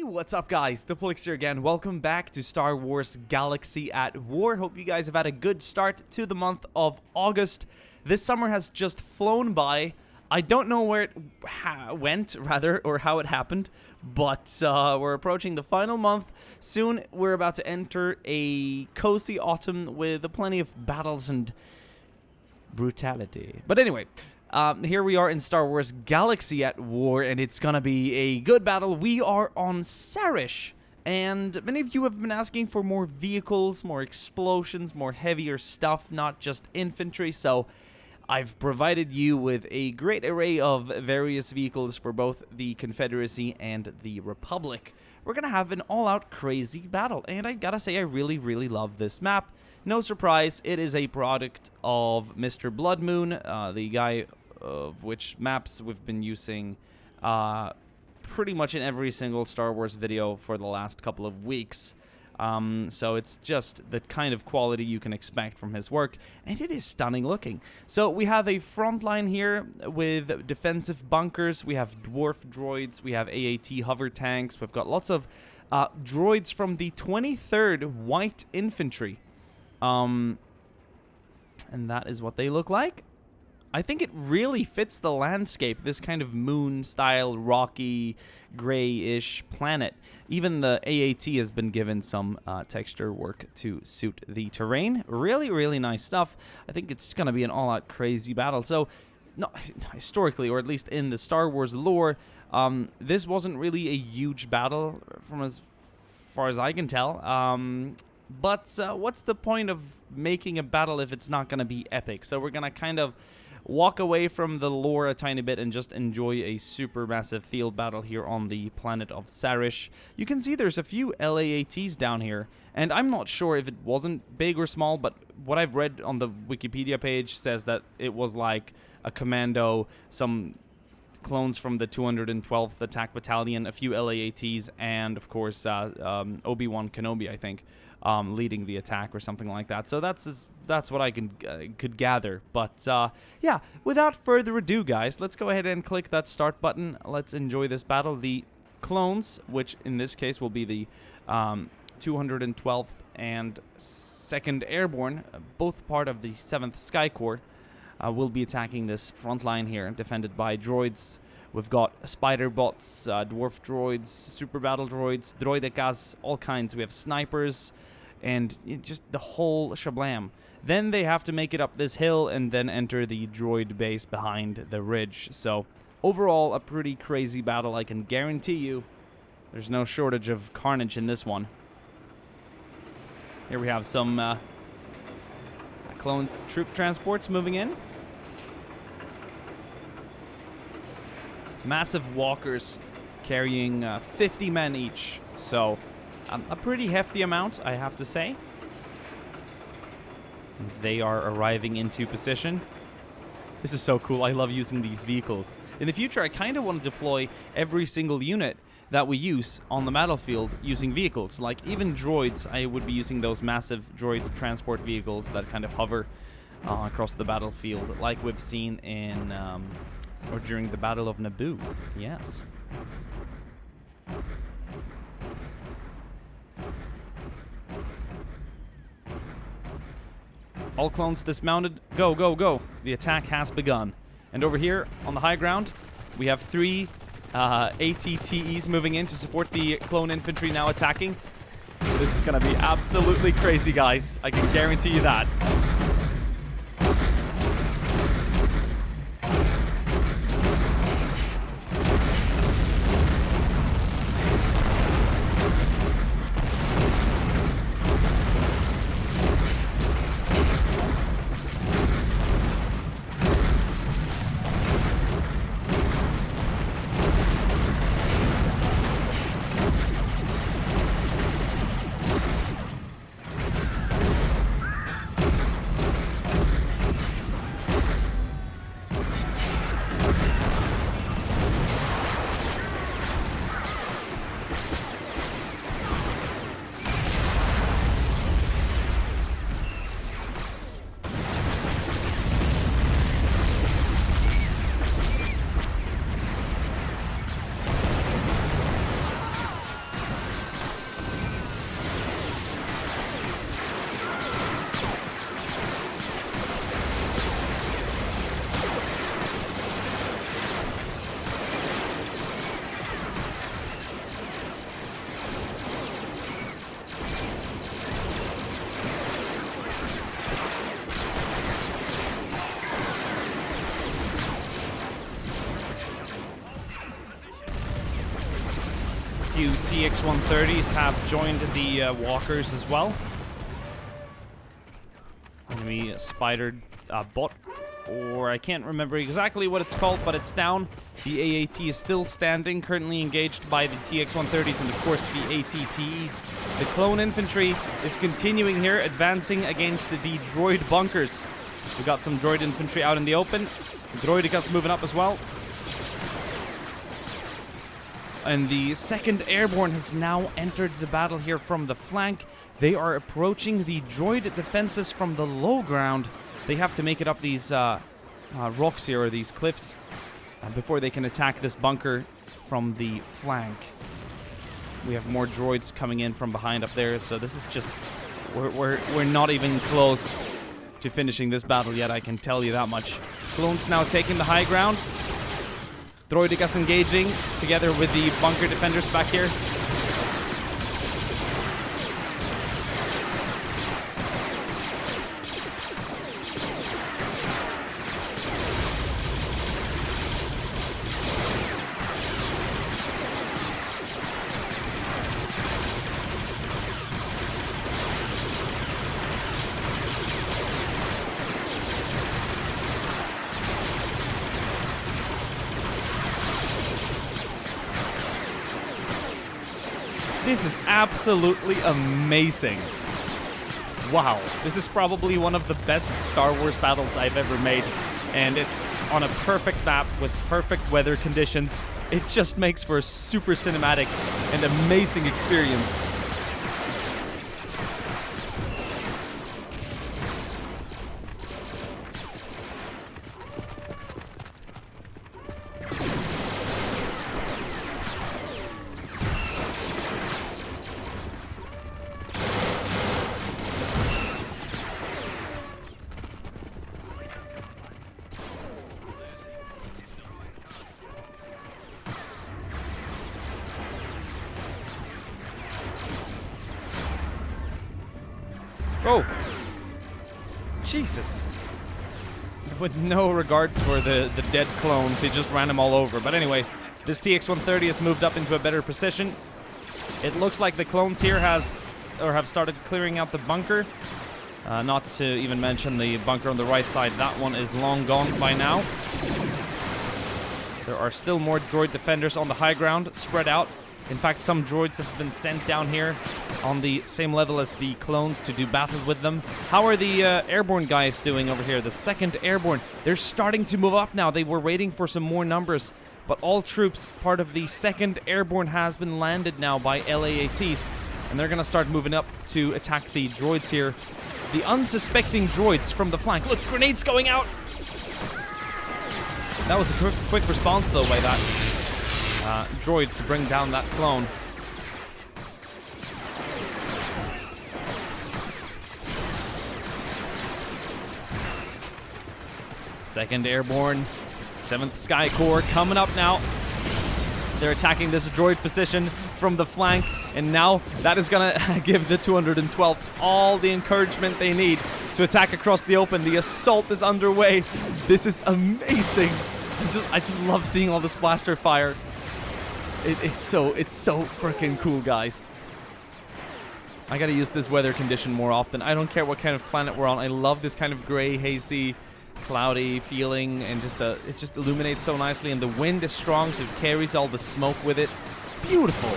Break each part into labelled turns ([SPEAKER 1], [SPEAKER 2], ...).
[SPEAKER 1] What's up guys, Diplex here again. Welcome back to Star Wars Galaxy at War. Hope you guys have had a good start to the month of August. This summer has just flown by. I don't know where it went, or how it happened, but we're approaching the final month. Soon we're about to enter a cozy autumn with plenty of battles and brutality. But anyway, here we are in Star Wars Galaxy at War, and it's gonna be a good battle. We are on Sarrish, and many of you have been asking for more vehicles, more explosions, more heavier stuff, not just infantry, so I've provided you with a great array of various vehicles for both the Confederacy and the Republic. We're gonna have an all-out crazy battle, and I gotta say I really, really love this map. No surprise, it is a product of Mr. Blood Moon, the guy of which maps we've been using pretty much in every single Star Wars video for the last couple of weeks. So it's just the kind of quality you can expect from his work, and it is stunning looking. So we have a front line here with defensive bunkers, we have dwarf droids, we have AAT hover tanks, we've got lots of droids from the 23rd White Infantry. And that is what they look like. I think it really fits the landscape, this kind of moon-style, rocky, gray-ish planet. Even the AAT has been given some texture work to suit the terrain. Really, really nice stuff. I think it's going to be an all-out crazy battle. So, no, historically, or at least in the Star Wars lore, this wasn't really a huge battle from as far as I can tell. But what's the point of making a battle if it's not going to be epic? So we're going to kind of walk away from the lore a tiny bit and just enjoy a super massive field battle here on the planet of Sarrish. You can see there's a few LAATs down here, and I'm not sure if it wasn't big or small, but what I've read on the Wikipedia page says that it was like a commando, some clones from the 212th Attack Battalion, a few LAATs, and of course Obi-Wan Kenobi, I think, leading the attack or something like that. So that's what I could gather. But yeah, without further ado, guys, let's go ahead and click that start button. Let's enjoy this battle. The clones, which in this case will be the 212th and 2nd Airborne, both part of the 7th Sky Corps, will be attacking this front line here, defended by droids. We've got spider bots, dwarf droids, super battle droids, droidekas, all kinds. We have snipers, and just the whole shablam. Then they have to make it up this hill and then enter the droid base behind the ridge. So overall, a pretty crazy battle. I can guarantee you there's no shortage of carnage in this one. Here we have some clone troop transports moving in. Massive walkers carrying 50 men each, so a pretty hefty amount, I have to say. They are arriving into position. This is so cool. I love using these vehicles. In the future, I kind of want to deploy every single unit that we use on the battlefield using vehicles. Like even droids, I would be using those massive droid transport vehicles that kind of hover across the battlefield, like we've seen in or during the Battle of Naboo. Yes. All clones dismounted. Go, go, go. The attack has begun. And over here on the high ground, we have 3 ATTEs moving in to support the clone infantry now attacking. This is going to be absolutely crazy, guys. I can guarantee you that. few TX-130s have joined the walkers as well. Enemy spider bot, or I can't remember exactly what it's called, but it's down. The AAT is still standing, currently engaged by the TX-130s and of course the ATTs. The clone infantry is continuing here, advancing against the droid bunkers. We got some droid infantry out in the open. The droidicas moving up as well. And the 2nd Airborne has now entered the battle here from the flank. They are approaching the droid defenses from the low ground. They have to make it up these rocks here, or these cliffs, before they can attack this bunker from the flank. We have more droids coming in from behind up there, so this is just... We're not even close to finishing this battle yet, I can tell you that much. Clones now taking the high ground. Droidicas engaging together with the bunker defenders back here. This is absolutely amazing. Wow, this is probably one of the best Star Wars battles I've ever made. And it's on a perfect map with perfect weather conditions. It just makes for a super cinematic and amazing experience. Oh! Jesus! With no regard for the dead clones, he just ran them all over. But anyway, this TX-130 has moved up into a better position. It looks like the clones here have started clearing out the bunker. Not to even mention the bunker on the right side. That one is long gone by now. There are still more droid defenders on the high ground, spread out. In fact, some droids have been sent down here on the same level as the clones to do battle with them. How are the Airborne guys doing over here? The 2nd Airborne, they're starting to move up now. They were waiting for some more numbers, but all troops part of the 2nd Airborne has been landed now by LAATs, and they're going to start moving up to attack the droids here. The unsuspecting droids from the flank. Look, grenades going out! That was a quick response, though, by that droid to bring down that clone. Second Airborne, 7th Sky Corps coming up now. They're attacking this droid position from the flank, and now that is gonna give the 212th all the encouragement they need to attack across the open. The assault is underway. This is amazing. I just love seeing all this blaster fire. It's so freaking cool, guys. I gotta use this weather condition more often. I don't care what kind of planet we're on. I love this kind of gray, hazy, cloudy feeling, and it just illuminates so nicely. And the wind is strong, so it carries all the smoke with it. Beautiful.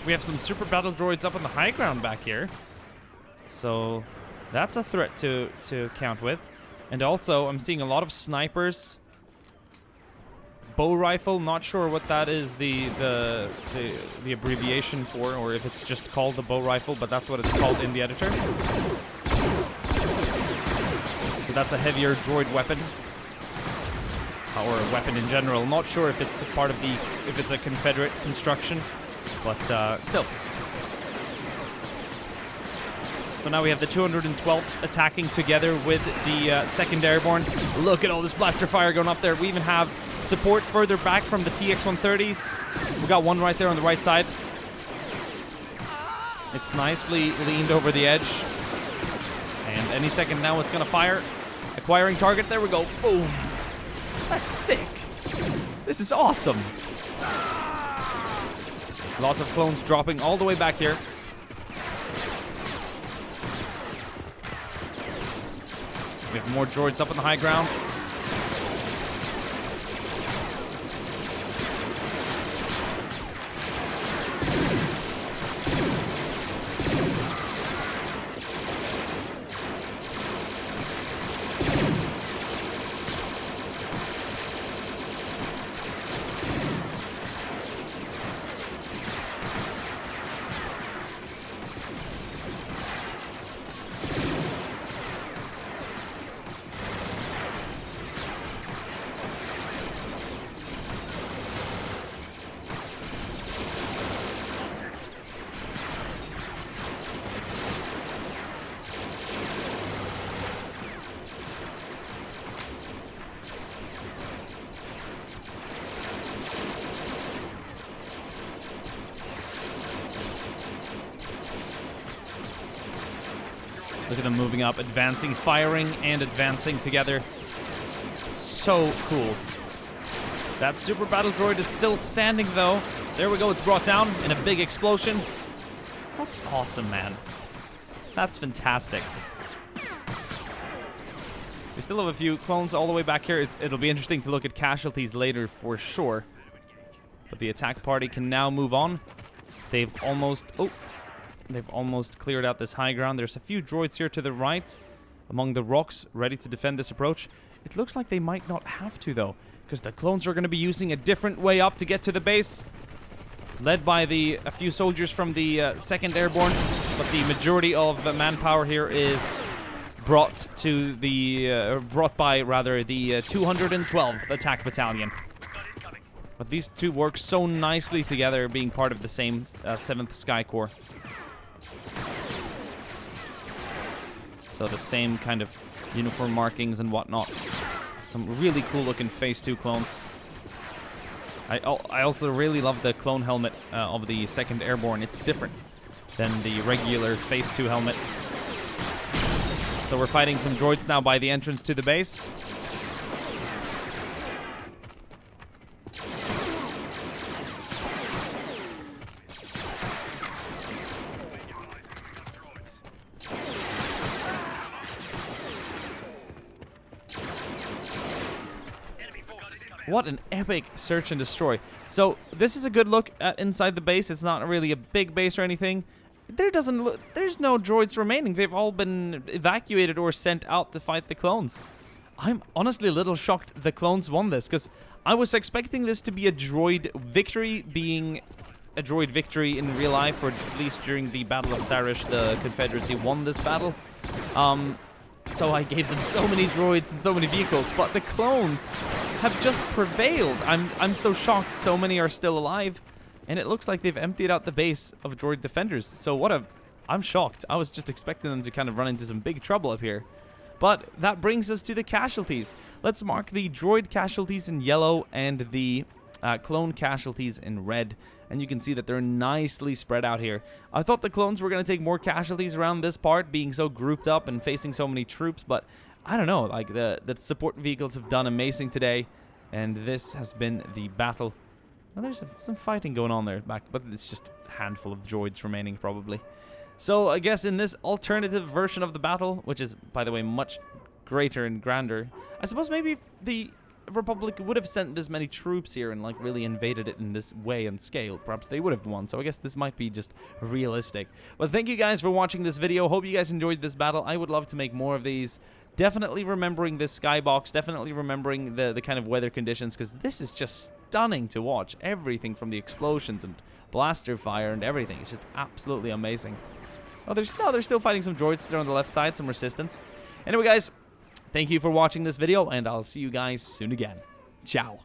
[SPEAKER 1] We have some super battle droids up on the high ground back here. So that's a threat to count with. And also, I'm seeing a lot of snipers. Bow rifle, not sure what that is the abbreviation for, or if it's just called the bow rifle, but that's what it's called in the editor. So that's a heavier droid weapon. or a weapon in general. Not sure if it's part of if it's a Confederate construction, but still. So now we have the 212th attacking together with the 2nd Airborne. Look at all this blaster fire going up there. We even have support further back from the TX-130s. We got one right there on the right side. It's nicely leaned over the edge. And any second now it's going to fire. Acquiring target. There we go. Boom. That's sick. This is awesome. Lots of clones dropping all the way back here. We have more droids up on the high ground. Look at them moving up, advancing, firing, and advancing together. So cool. That super battle droid is still standing, though. There we go. It's brought down in a big explosion. That's awesome, man. That's fantastic. We still have a few clones all the way back here. It'll be interesting to look at casualties later for sure. But the attack party can now move on. They've almost cleared out this high ground. There's a few droids here to the right among the rocks ready to defend this approach. It looks like they might not have to, though, because the clones are going to be using a different way up to get to the base, led by a few soldiers from the 2nd Airborne, but the majority of manpower here is brought by the 212th Attack Battalion. But these two work so nicely together, being part of the same 7th Sky Corps. So the same kind of uniform markings and whatnot. Some really cool looking Phase 2 clones. I also really love the clone helmet of the 2nd Airborne. It's different than the regular Phase 2 helmet. So we're fighting some droids now by the entrance to the base. What an epic search and destroy. So this is a good look at inside the base. It's not really a big base or anything. There's no droids remaining. They've all been evacuated or sent out to fight the clones. I'm honestly a little shocked the clones won this, because I was expecting this to be a droid victory, being a droid victory in real life, or at least during the Battle of Sarrish, the Confederacy won this battle. So I gave them so many droids and so many vehicles, but the clones have just prevailed. I'm so shocked so many are still alive, and it looks like they've emptied out the base of droid defenders. So I'm shocked. I was just expecting them to kind of run into some big trouble up here. But that brings us to the casualties. Let's mark the droid casualties in yellow and the clone casualties in red. And you can see that they're nicely spread out here. I thought the clones were going to take more casualties around this part, being so grouped up and facing so many troops, but I don't know. Like, the support vehicles have done amazing today, and this has been the battle. Well, there's some fighting going on there back, but it's just a handful of droids remaining, probably. So I guess in this alternative version of the battle, which is, by the way, much greater and grander, I suppose maybe if the Republic would have sent this many troops here and like really invaded it in this way and scale, perhaps they would have won. So I guess this might be just realistic. But thank you guys for watching this video. Hope you guys enjoyed this battle. I would love to make more of these. Definitely remembering this skybox, definitely remembering the kind of weather conditions, because this is just stunning to watch. Everything from the explosions and blaster fire and everything. It's just absolutely amazing. Oh, they're still fighting some droids there on the left side, some resistance. Anyway, guys, thank you for watching this video, and I'll see you guys soon again. Ciao.